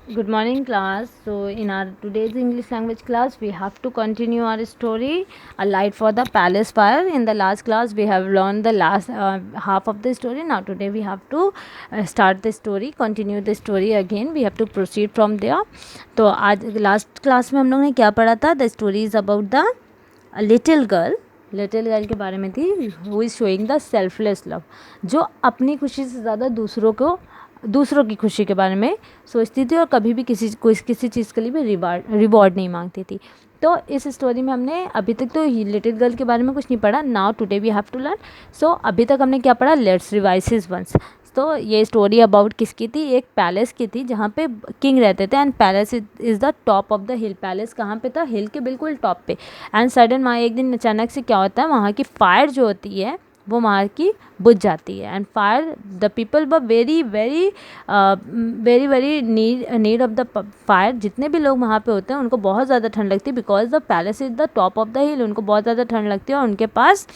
Good morning, class. So, in our today's English language class, we have to continue our story, A Light for the Palace Fire. In the last class, we have learned the last half of the story. Now, today we have to start the story, continue the story again. We have to proceed from there. तो आज last class में हम लोग ने क्या पढ़ा था? The story is about the little girl के बारे में थी, who is showing the selfless love, जो अपनी खुशी से ज़्यादा दूसरों की खुशी के बारे में सोचती थी और कभी भी किसी चीज़ के लिए भी रिवॉर्ड नहीं मांगती थी। तो इस स्टोरी में हमने अभी तक तो लिटिल गर्ल के बारे में कुछ नहीं पढ़ा। Now today we have to learn. So अभी तक हमने क्या पढ़ा? Let's revise his once. तो ये स्टोरी अबाउट किसकी थी? एक पैलेस की थी जहाँ पे किंग रहते थे, and palace is the top of the hill. Palace कहाँ पे था? हिल के बिल्कुल टॉप पे। एंड सडन वहाँ एक दिन अचानक से क्या होता है, वहाँ की फायर जो होती है वो वहाँ की बुझ जाती है। And fire, the people were very very very need of the fire. जितने भी लोग वहाँ पे होते हैं उनको बहुत ज़्यादा ठंड लगती है, because the palace is the top of the हिल। उनको बहुत ज़्यादा ठंड लगती है और उनके पास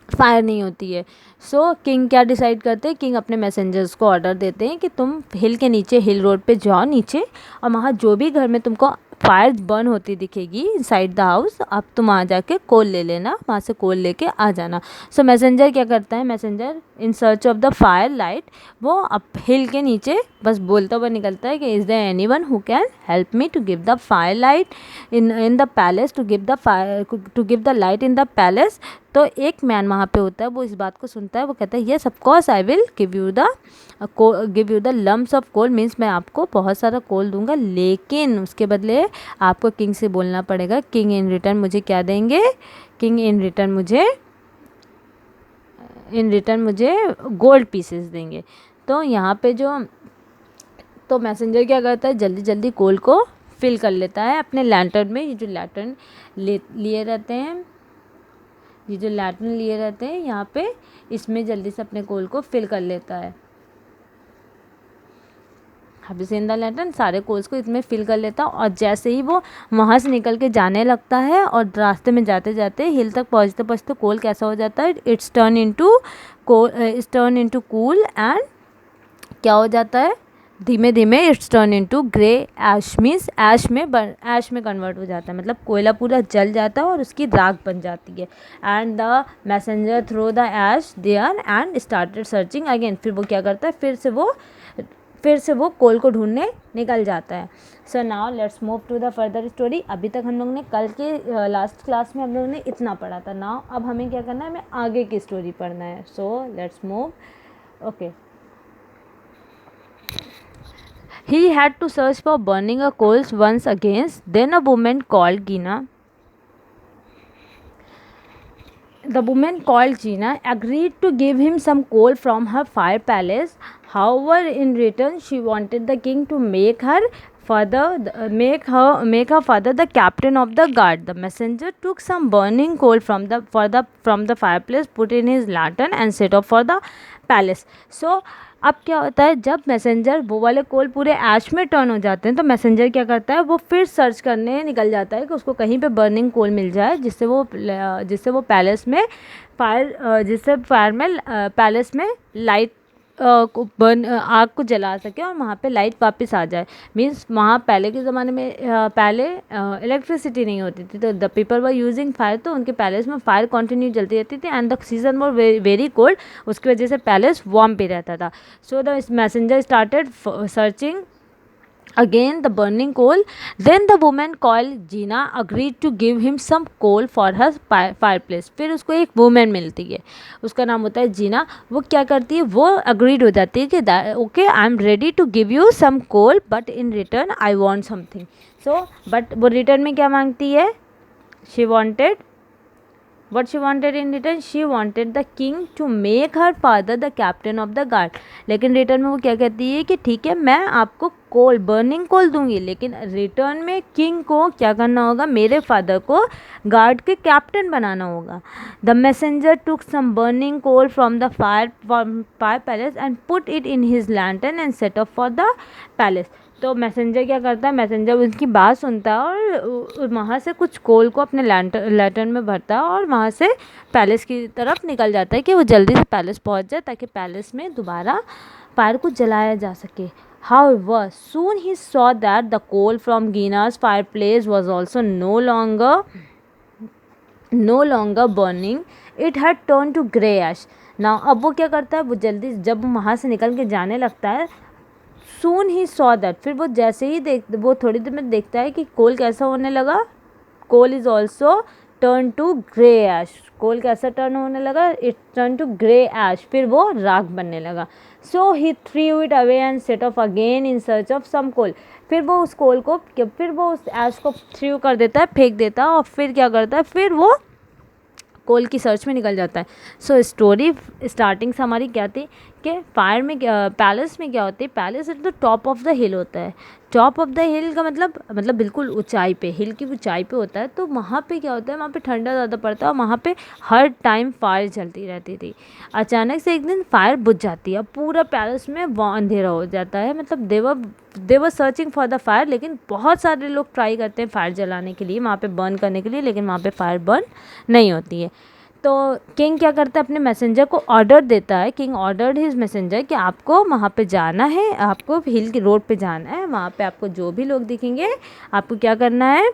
फायर नहीं होती है। सो किंग क्या डिसाइड करते हैं? किंग अपने मैसेंजर्स को ऑर्डर देते हैं कि तुम हिल के नीचे, हिल रोड पे जाओ नीचे, और वहाँ जो भी घर में तुमको फायर बर्न होती दिखेगी इनसाइड द हाउस, अब तुम आ जाके कोल ले लेना, वहाँ से कोल लेके आ जाना। सो मैसेंजर क्या करता है? Messenger in search of the fire light, वो अप हिल के नीचे बस बोलता हुआ निकलता है कि is there anyone who can help me to give the fire light in the palace, to give the light in the palace. तो एक मैन वहाँ पे होता है, वो इस बात को सुनता है, वो कहता है yes of course I will give you the lumps of coal, means मैं आपको बहुत सारा कोल दूंगा, लेकिन उसके बदले आपको किंग से बोलना पड़ेगा। किंग इन रिटर्न मुझे क्या देंगे? किंग इन रिटर्न मुझे गोल्ड पीसेस देंगे। तो यहाँ पे तो मैसेंजर क्या करता है? जल्दी जल्दी कोल को फिल कर लेता है अपने लैंटर्न में। ये जो लैंटर्न लिए रहते हैं यहाँ पे, इसमें जल्दी से अपने कोल को फिल कर लेता है। अभी से इन द लैंटर्न सारे कोल्स को इसमें फिल कर लेता है, और जैसे ही वो वहाँ से निकल के जाने लगता है और रास्ते में जाते जाते हिल तक पहुँचते कोल कैसा हो जाता है? It's turn into cool, and क्या हो जाता है? धीमे धीमे it's turn into grey ash, means ash में कन्वर्ट हो जाता है, मतलब कोयला पूरा जल जाता है और उसकी राख बन जाती है। And the messenger throw the ash there and started searching again. फिर वो क्या करता है? फिर से वो कोल को ढूंढने निकल जाता है। So now let's move to the further story. अभी तक हम लोग ने कल के लास्ट क्लास में हम लोग ने इतना पढ़ा था। नाउ अब हमें क्या करना है? हमें आगे की स्टोरी पढ़ना है। So let's move. Okay. He had to search for burning a coals once again. Then a woman called Gina. The woman called Gina agreed to give him some coal from her fire palace. However, in return, she wanted the king to make her father the captain of the guard. The messenger took some burning coal from the fireplace, put in his lantern, and set off for the palace. So अब क्या होता है? जब messenger वो वाले कोल पूरे ऐश में turn हो जाते हैं, तो मैसेंजर क्या करता है? वो फिर सर्च करने निकल जाता है कि उसको कहीं पे बर्निंग कोल मिल जाए, जिससे वो पैलेस में पैलेस में लाइट आग को जला सके और वहाँ पे लाइट वापस आ जाए। मीन्स वहाँ पहले के ज़माने में पहले इलेक्ट्रिसिटी नहीं होती थी, तो the people were using fire, तो उनके पैलेस में फायर कंटिन्यू जलती रहती थी, and the season were very cold, उसकी वजह से पैलेस वार्म पे रहता था। So the messenger started searching again the burning coal. Then the woman called Gina agreed to give him some coal for her fireplace. फिर उसको एक women मिलती है, उसका नाम होता है जीना। वो क्या करती है? वो अग्रीड हो जाती है कि okay I am ready to give you some coal, but in return I want something. So but वो रिटर्न में क्या मांगती है? She wanted in return, she wanted the king to make her father the captain of the guard. लेकिन return में वो क्या कहती है कि ठीक है, मैं आपको कोल, बर्निंग कोल दूंगी, लेकिन रिटर्न में किंग को क्या करना होगा? मेरे फादर को गार्ड के कैप्टन बनाना होगा। The messenger took some burning coal from the fire palace and put it in his lantern and set off for the palace. तो मैसेंजर क्या करता है? मैसेंजर उनकी बात सुनता है और वहाँ से कुछ कोल को अपने लैंटर्न में भरता है और वहाँ से पैलेस की तरफ निकल जाता है कि वो जल्दी से पैलेस पहुँच जाए, ताकि पैलेस में दोबारा फायर को जलाया जा सके। However, soon he saw that the coal from Gina's fireplace was also no longer burning. It had turned to grey ash. Now अब वो क्या करता है, वो जल्दी जब वहाँ से निकल के जाने लगता है, सून ही सॉ दैट, फिर वो जैसे ही वो थोड़ी देर में देखता है कि कोल कैसा होने लगा, coal is also turn to grey ash. Coal कैसा टर्न होने लगा, it turn to grey ash, फिर वो राख बनने लगा। So he threw it away and set off again in search of some coal. फिर वो उस कोल को, फिर वो उस ऐश को थ्रू कर देता है, फेंक देता है, और फिर क्या करता है, फिर वो कोल की सर्च में निकल जाता है। सो स्टोरी स्टार्टिंग से हमारी क्या थी कि फायर में पैलेस में क्या होती है, palace at the top of the हिल होता है। टॉप ऑफ द हिल का मतलब बिल्कुल ऊंचाई पे, हिल की ऊंचाई पे होता है। तो वहाँ पे क्या होता है, वहाँ पे ठंडा ज़्यादा पड़ता है और वहाँ पे हर टाइम फायर चलती रहती थी। अचानक से एक दिन फायर बुझ जाती है, पूरा पैलेस में वो अंधेरा हो जाता है। मतलब देवर सर्चिंग फॉर द फायर, लेकिन बहुत सारे लोग ट्राई करते हैं फायर जलाने के लिए, वहाँ पे बर्न करने के लिए, लेकिन वहाँ पे फायर बर्न नहीं होती है। तो किंग क्या करता है, अपने मैसेंजर को ऑर्डर देता है। किंग ऑर्डर्ड हिज मैसेंजर कि आपको वहाँ पे जाना है, आपको हिल की रोड पे जाना है, वहाँ पे आपको जो भी लोग दिखेंगे आपको क्या करना है,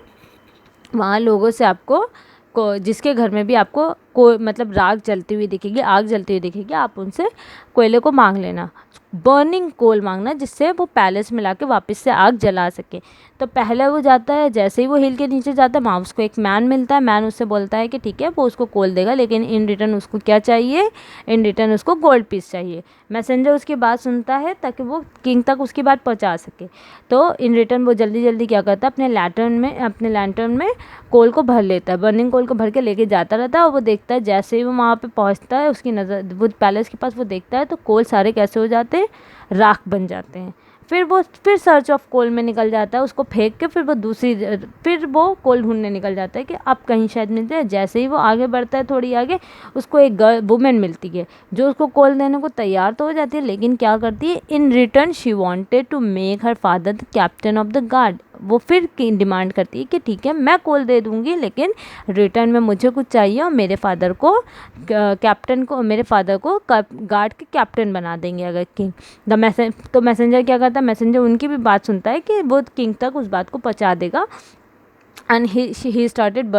वहाँ लोगों से आपको जिसके घर में भी आपको मतलब राख जलती हुई दिखेगी, आग जलती हुई दिखेगी, आप उनसे कोयले को मांग लेना, बर्निंग कोल मांगना, जिससे वो पैलेस में लाके वापस से आग जला सके। तो पहले वो जाता है, जैसे ही वो हिल के नीचे जाता है, वहाँ उसको एक मैन मिलता है। मैन उससे बोलता है कि ठीक है, वो उसको कोल देगा, लेकिन इन रिटर्न उसको क्या चाहिए, इन रिटर्न उसको गोल्ड पीस चाहिए। मैसेंजर उसकी बात सुनता है ताकि वो किंग तक उसकी बात पहुँचा सके। तो इन रिटर्न वो जल्दी जल्दी क्या करता है, अपने लैंटर्न में कोल को भर लेता है, बर्निंग कोल को भर के लेके जाता रहता है। और वो देखता है, जैसे ही वो वहाँ पे पहुँचता है, उसकी नज़र वो पैलेस के पास वो देखता है, तो कोल सारे कैसे हो जाते हैं, राख बन जाते हैं। फिर सर्च ऑफ कोल में निकल जाता है, उसको फेंक के फिर वो कोल ढूंढने निकल जाता है कि अब कहीं शायद मिलते हैं। जैसे ही वो आगे बढ़ता है, थोड़ी आगे, उसको एक वुमेन मिलती है जो उसको कोल देने को तैयार तो हो जाती है, लेकिन क्या करती है, in return she wanted to make her father the captain of the guard. वो फिर डिमांड करती है कि ठीक है, मैं कोल दे दूँगी, लेकिन रिटर्न में मुझे कुछ चाहिए, और मेरे फादर को गार्ड के कैप्टन बना देंगे अगर किंग। तो मैसेंजर क्या करता है, मैसेंजर उनकी भी बात सुनता है कि वो किंग तक उस बात को पहुंचा देगा। and he started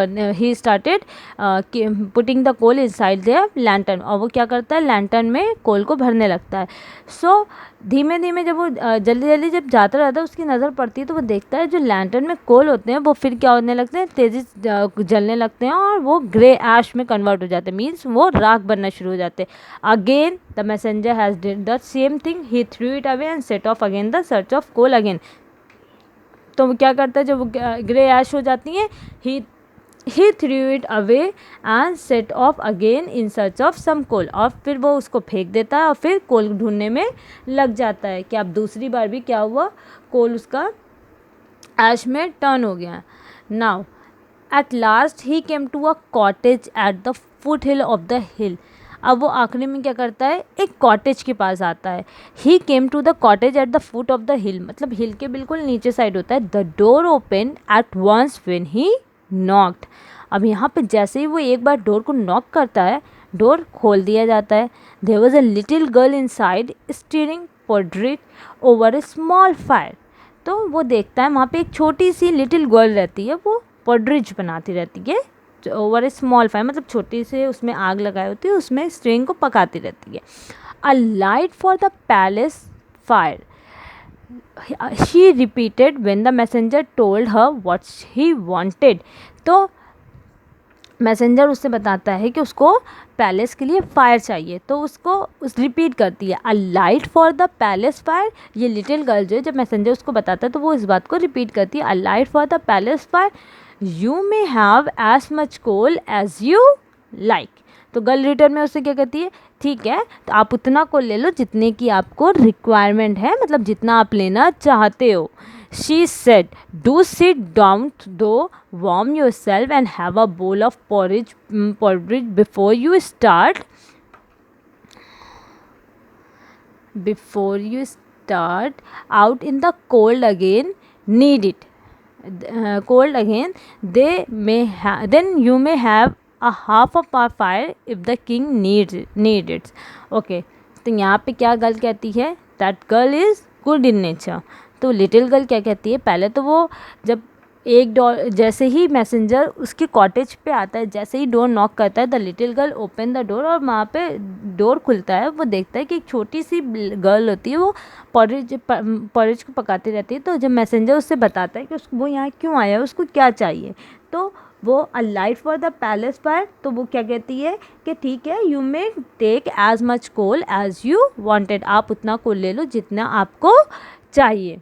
putting the coal inside their lantern। और वो क्या करता है, लैंटर्न में कोल को भरने लगता है। सो धीमे धीमे जब वो जल्दी जल्दी जब जाता रहता है, उसकी नज़र पड़ती है, तो वो देखता है जो लैंटर्न में कोल होते हैं वो फिर क्या होने लगते हैं, तेज़ी से जलने लगते हैं, और वो ग्रे ऐश में कन्वर्ट हो जाते हैं, मीन्स वो राख बनना शुरू हो जाते हैं। Again the messenger has did the same thing, he threw it away and set off again the search of coal again. तो वो क्या करता है, जब वो ग्रे ऐश हो जाती हैं, he threw it away and set off again in search of some coal. और फिर वो उसको फेंक देता है और फिर कोल ढूंढने में लग जाता है कि अब दूसरी बार भी क्या हुआ, कोल उसका ऐश में टर्न हो गया। Now at last he came to a cottage at the foot hill of the hill. अब वो आखिरी में क्या करता है, एक कॉटेज के पास आता है। He came to the cottage at the foot of the hill, मतलब हिल के बिल्कुल नीचे साइड होता है। The door open at once when he knocked. अब यहाँ पे जैसे ही वो एक बार डोर को नॉक करता है, डोर खोल दिया जाता है। There was a little girl inside stirring porridge over a small fire. तो वो देखता है, वहाँ पे एक छोटी सी लिटिल गर्ल रहती है, वो पोर्ट्रेट बनाती रहती है ओवर ए स्मॉल फायर, मतलब छोटी से उसमें आग लगाई होती है, उसमें स्ट्रिंग को पकाती रहती है। A light for the palace fire, she repeated when the messenger told her what he wanted. तो मैसेंजर उससे बताता है कि उसको पैलेस के लिए फायर चाहिए, तो उसको रिपीट करती है, a light for the palace fire. ये लिटिल गर्ल जो है, जब मैसेंजर उसको बताता है तो वो इस बात को रिपीट करती है, a light for the palace fire, you may have as much coal as you like. तो गर्ल रिटर्न में उससे क्या कहती है, ठीक है, तो आप उतना कोल ले लो जितने की आपको रिक्वायरमेंट है, मतलब जितना आप लेना चाहते हो। She said, do sit down though, warm yourself and have a bowl of porridge before you start. Before you start out in the cold again, need it. Cold again, then you may have a half of our fire if the king needs it. Okay, तो यहाँ पे क्या girl कहती है, that girl is good in nature. तो little girl क्या कहती है, पहले तो वो जब एक डोर, जैसे ही मैसेंजर उसके कॉटेज पे आता है, जैसे ही डोर नॉक करता है, the little girl open the door, और वहाँ पे डोर खुलता है, वो देखता है कि एक छोटी सी गर्ल होती है, वो पॉरेज को पकाती रहती है। तो जब मैसेंजर उससे बताता है कि वो यहाँ क्यों आया है, उसको क्या चाहिए, तो वो a light for the palace fire, तो वो क्या कहती है कि ठीक है, you may take as much coal as you wanted, आप उतना कोल ले लो जितना आपको चाहिए।